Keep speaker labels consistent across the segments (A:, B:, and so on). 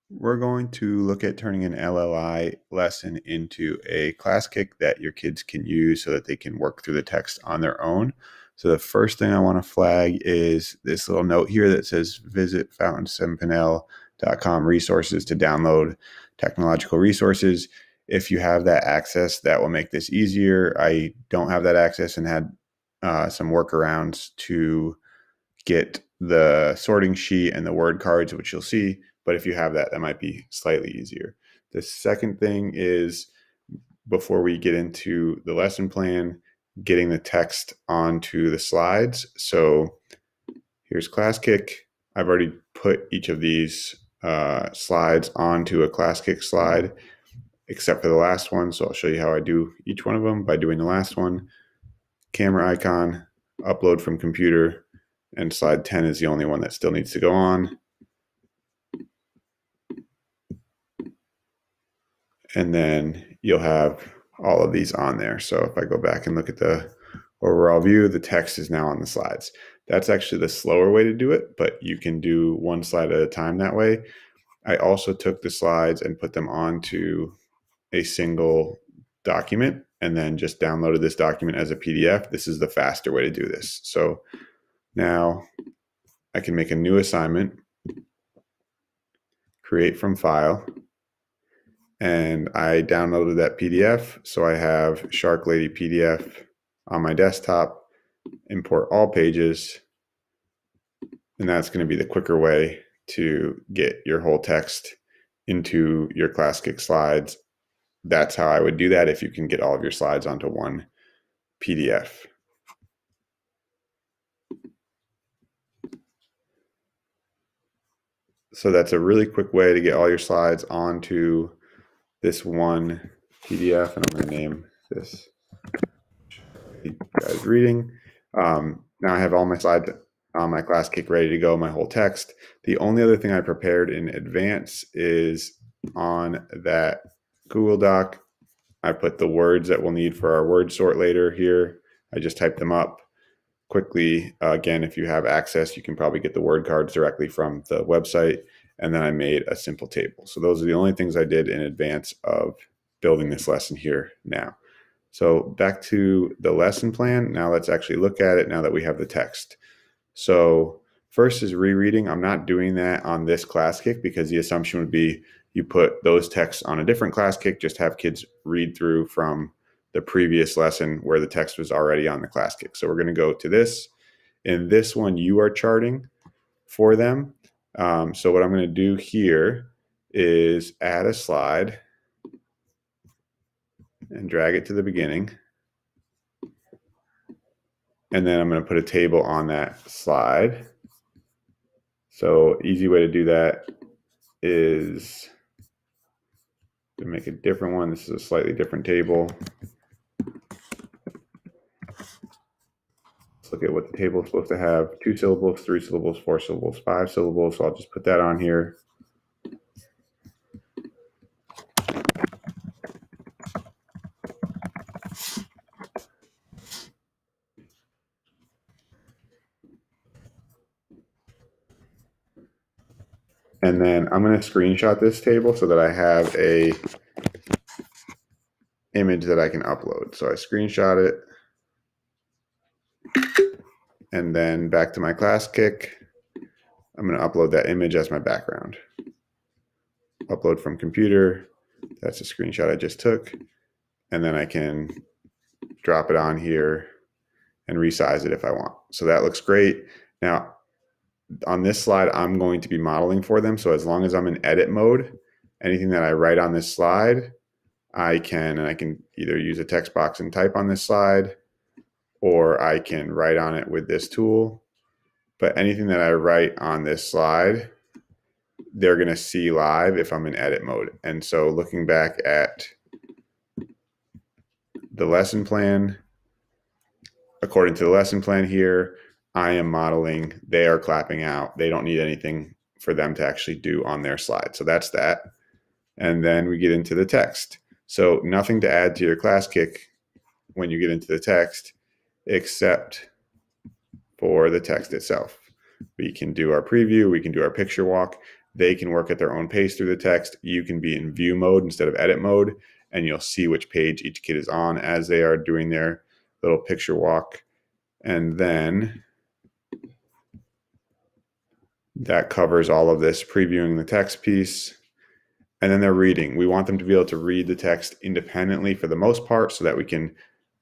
A: We're going to look at turning an LLI lesson into a Classkick that your kids can use so that they can work through the text on their own. So the first thing I want to flag is this little note here that says visit fountain7panel.com resources to download technological resources. If you have that access, that will make this easier. I don't have that access and had some workarounds to get the sorting sheet and the word cards, which you'll see. But if you have that, that might be slightly easier. The second thing is, before we get into the lesson plan, getting the text onto the slides. So here's Classkick. I've already put each of these slides onto a Classkick slide, except for the last one. So I'll show you how I do each one of them by doing the last one. Camera icon, upload from computer, and slide 10 is the only one that still needs to go on. And then you'll have all of these on there. So if I go back and look at the overall view, the text is now on the slides. That's actually the slower way to do it, but you can do one slide at a time that way. I also took the slides and put them onto a single document and then just downloaded this document as a PDF. This is the faster way to do this. So now I can make a new assignment, create from file, and I downloaded that PDF. So I have Shark Lady PDF on my desktop, import all pages, and that's going to be the quicker way to get your whole text into your Classkick slides. That's how I would do that if you can get all of your slides onto one PDF. So that's a really quick way to get all your slides onto this one PDF, and I'm going to name this guys reading. Now I have all my slides on my Classkick ready to go, my whole text. The only other thing I prepared in advance is on that Google Doc, I put the words that we'll need for our word sort later here. I just typed them up quickly. Again, if you have access, you can probably get the word cards directly from the website. And then I made a simple table. So those are the only things I did in advance of building this lesson here now. So back to the lesson plan. Now let's actually look at it now that we have the text. So first is rereading. I'm not doing that on this Classkick because the assumption would be you put those texts on a different Classkick, just have kids read through from the previous lesson where the text was already on the Classkick. So we're going to go to this. In this one, you are charting for them. So what I'm going to do here is add a slide and drag it to the beginning. And then I'm going to put a table on that slide. So easy way to do that is to make a different one. This is a slightly different table. Let's look at what the table is supposed to have. 2 syllables, 3 syllables, 4 syllables, 5 syllables. So I'll just put that on here. And then I'm going to screenshot this table so that I have a image that I can upload. So I screenshot it. And then back to my Classkick, I'm going to upload that image as my background. Upload from computer. That's a screenshot I just took. And then I can drop it on here and resize it if I want. So that looks great. Now, on this slide, I'm going to be modeling for them. So as long as I'm in edit mode, anything that I write on this slide, I can either use a text box and type on this slide, or I can write on it with this tool. But anything that I write on this slide, they're going to see live if I'm in edit mode. And so looking back at the lesson plan, according to the lesson plan here, I am modeling, they are clapping out. They don't need anything for them to actually do on their slide. So that's that. And then we get into the text. So nothing to add to your Classkick when you get into the text, except for the text itself. We can do our preview, we can do our picture walk. They can work at their own pace through the text. You can be in view mode instead of edit mode, and you'll see which page each kid is on as they are doing their little picture walk. And then that covers all of this, previewing the text piece. And then they're reading. We want them to be able to read the text independently for the most part so that we can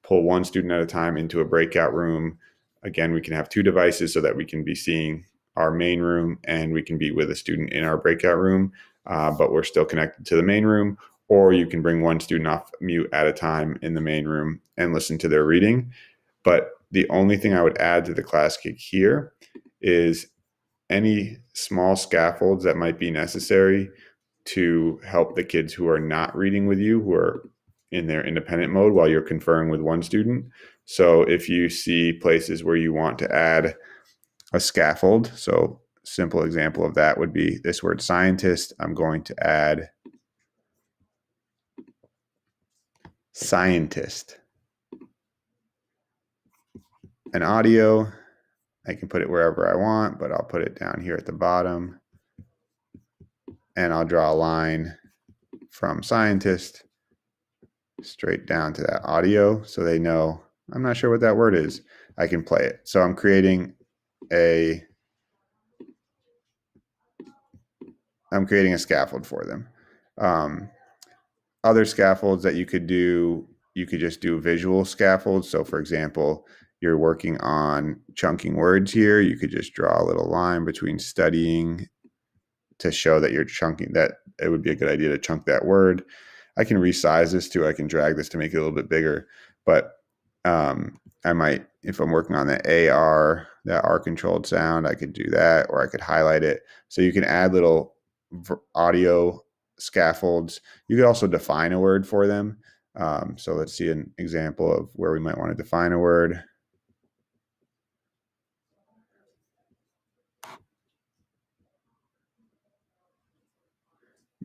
A: pull one student at a time into a breakout room. Again, we can have 2 devices so that we can be seeing our main room and we can be with a student in our breakout room, but we're still connected to the main room. Or you can bring one student off mute at a time in the main room and listen to their reading. But the only thing I would add to the Classkick here is any small scaffolds that might be necessary to help the kids who are not reading with you, who are in their independent mode while you're conferring with one student. So if you see places where you want to add a scaffold, so simple example of that would be this word scientist. I'm going to add scientist. An audio, I can put it wherever I want, but I'll put it down here at the bottom. And I'll draw a line from scientist straight down to that audio so they know, I'm not sure what that word is. I can play it. So I'm creating a scaffold for them. Other scaffolds that you could do, you could just do visual scaffolds. So for example, you're working on chunking words here. You could just draw a little line between studying to show that you're chunking, that it would be a good idea to chunk that word. I can resize this too. I can drag this to make it a little bit bigger, but I might, if I'm working on the AR, that R controlled sound, I could do that, or I could highlight it. So you can add little audio scaffolds. You could also define a word for them. So let's see an example of where we might want to define a word.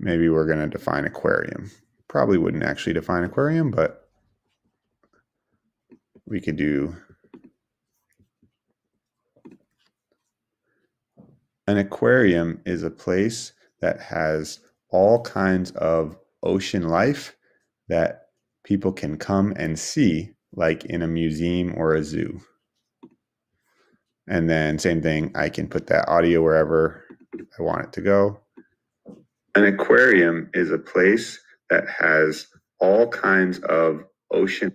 A: Maybe we're going to define aquarium. Probably wouldn't actually define aquarium, but we could do an aquarium is a place that has all kinds of ocean life that people can come and see, like in a museum or a zoo. And then same thing, I can put that audio wherever I want it to go. An aquarium is a place that has all kinds of ocean.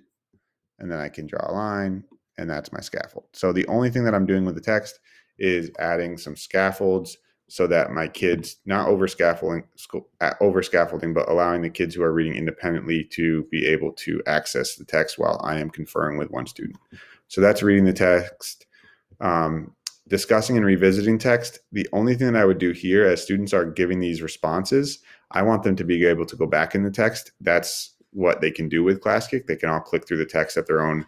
A: And then I can draw a line, and that's my scaffold. So the only thing that I'm doing with the text is adding some scaffolds so that my kids, not over scaffolding, but allowing the kids who are reading independently to be able to access the text while I am conferring with one student. So that's reading the text. Discussing and revisiting text. The only thing that I would do here as students are giving these responses, I want them to be able to go back in the text. That's what they can do with Classkick. They can all click through the text at their own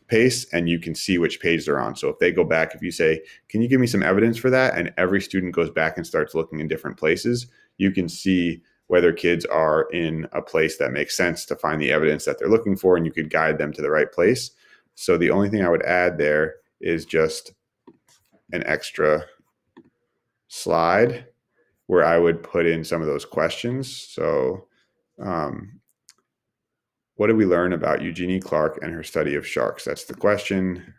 A: pace, and you can see which page they're on. So if they go back, if you say, can you give me some evidence for that? And every student goes back and starts looking in different places, you can see whether kids are in a place that makes sense to find the evidence that they're looking for, and you could guide them to the right place. So the only thing I would add there is just an extra slide where I would put in some of those questions. So what did we learn about Eugenie Clark and her study of sharks? That's the question.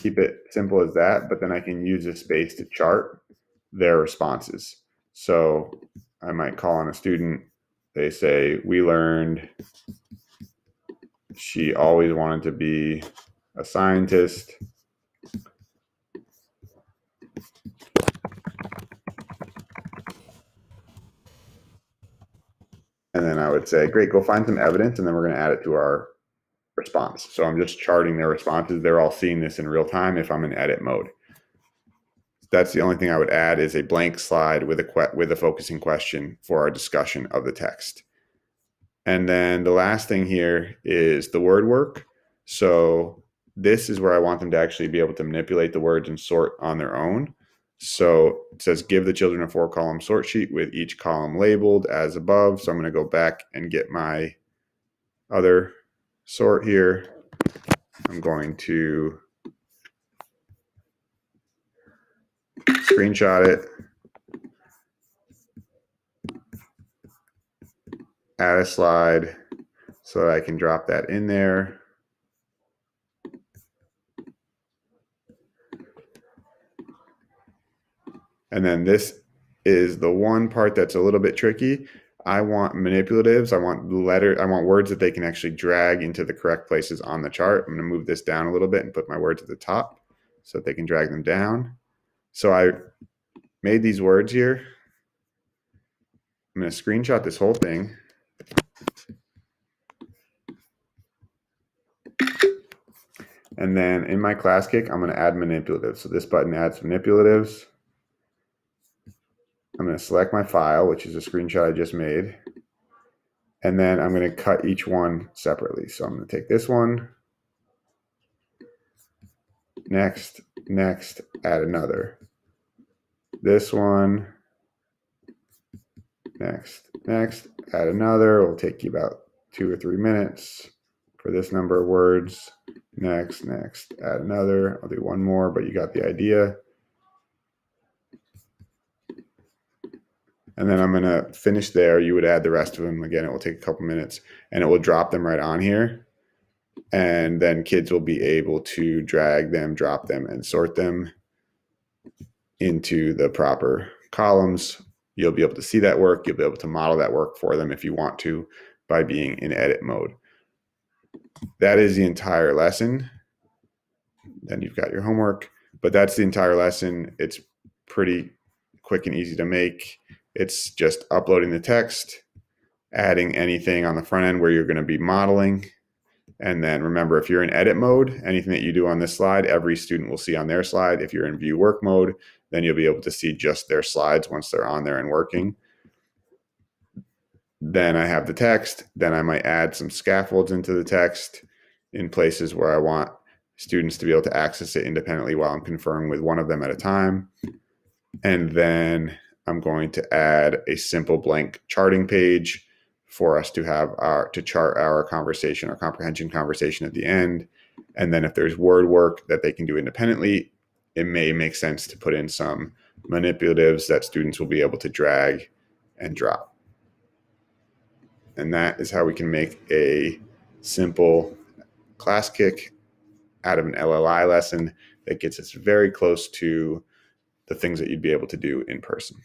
A: Keep it simple as that, but then I can use this space to chart their responses. So I might call on a student. They say, we learned she always wanted to be a scientist. And then I would say, great, go find some evidence, and then we're going to add it to our response. So I'm just charting their responses. They're all seeing this in real time if I'm in edit mode. That's the only thing I would add is a blank slide with a focusing question for our discussion of the text. And then the last thing here is the word work. So this is where I want them to actually be able to manipulate the words and sort on their own. So it says, give the children a 4-column sort sheet with each column labeled as above. So I'm going to go back and get my other sort here. I'm going to screenshot it, add a slide so that I can drop that in there. And then this is the one part that's a little bit tricky. I want manipulatives. I want words that they can actually drag into the correct places on the chart. I'm going to move this down a little bit and put my words at the top so that they can drag them down. So I made these words here. I'm going to screenshot this whole thing. And then in my Classkick, I'm going to add manipulatives. So this button adds manipulatives. I'm going to select my file, which is a screenshot I just made. And then I'm going to cut each one separately. So I'm going to take this one, next, add another. This one, next, add another. It'll take you about 2 or 3 minutes for this number of words. Next, add another. I'll do one more, but you got the idea. And then I'm going to finish there. You would add the rest of them. Again, it will take a couple minutes, and it will drop them right on here. And then kids will be able to drag them, drop them, and sort them into the proper columns. You'll be able to see that work. You'll be able to model that work for them if you want to by being in edit mode. That is the entire lesson. Then you've got your homework, but that's the entire lesson. It's pretty quick and easy to make. It's just uploading the text, adding anything on the front end where you're going to be modeling. And then remember, if you're in edit mode, anything that you do on this slide, every student will see on their slide. If you're in view work mode, then you'll be able to see just their slides once they're on there and working. Then I have the text. Then I might add some scaffolds into the text in places where I want students to be able to access it independently while I'm conferring with one of them at a time. And then I'm going to add a simple blank charting page for us to have to chart our conversation, our comprehension conversation at the end. And then if there's word work that they can do independently, it may make sense to put in some manipulatives that students will be able to drag and drop. And that is how we can make a simple Classkick out of an LLI lesson that gets us very close to the things that you'd be able to do in person.